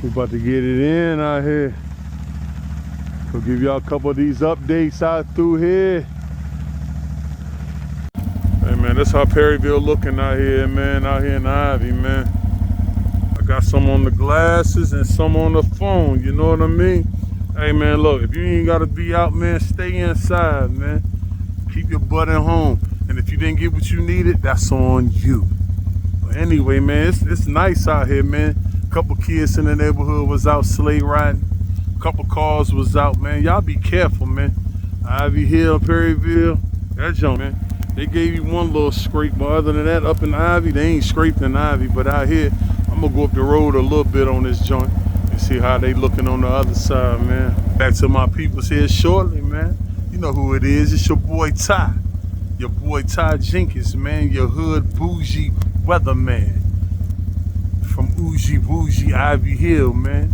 We about to get it in out here. We'll give y'all a couple of these updates out through here. Hey man, that's how Perryville looking out here, man. Out here in Ivy, man. I got some on the glasses and some on the phone, you know what I mean? Hey man, look, if you ain't gotta be out, man, stay inside, man. Keep your butt at home. And if you didn't get what you needed, that's on you. But anyway, man, it's nice out here, man. A couple kids in the neighborhood was out sleigh riding. A couple cars was out, man. Y'all be careful, man. Ivy Hill, Perryville, that junk, man. They gave you one little scrape, but other than that, up in Ivy, they ain't scraped in Ivy. But out here, I'm gonna go up the road a little bit on this joint and see how they looking on the other side, man. Back to my peoples here shortly, man. You know who it is. It's your boy Ty. Your boy Ty Jenkins, man. Your hood bougie weatherman. From Ougie Bougie, Ivy Hill, man.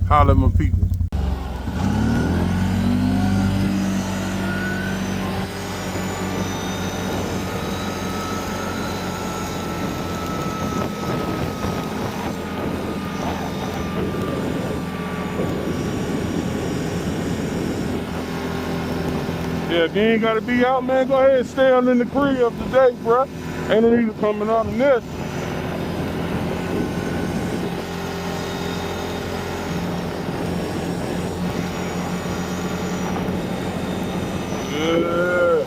Holla at my people. Yeah, if you ain't gotta be out, man, go ahead and stay under the crib today, bruh. Ain't no need to coming out in this. Yeah.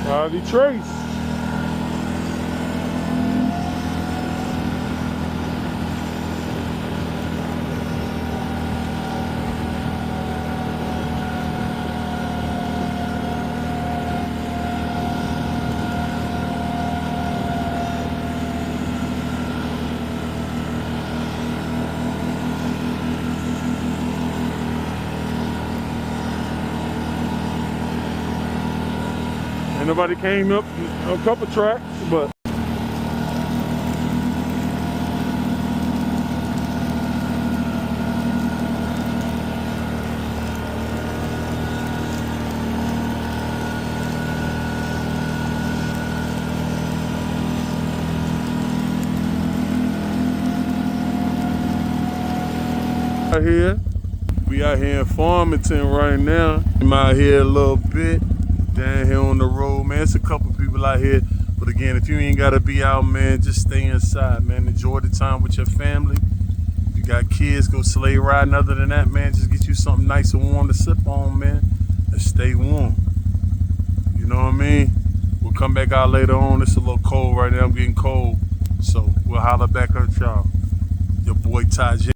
Ivy Trace. Ain't nobody came up a couple tracks, but out here, we out here in Farmington right now. I'm out here a little bit. Down here on the road, man. It's a couple people out here. But again, if you ain't gotta be out, man, just stay inside, man. Enjoy the time with your family. If you got kids, go sleigh riding. Other than that, man, just get you something nice and warm to sip on, man. And stay warm. You know what I mean? We'll come back out later on. It's a little cold right now. I'm getting cold. So we'll holler back at y'all. Your boy Ty J.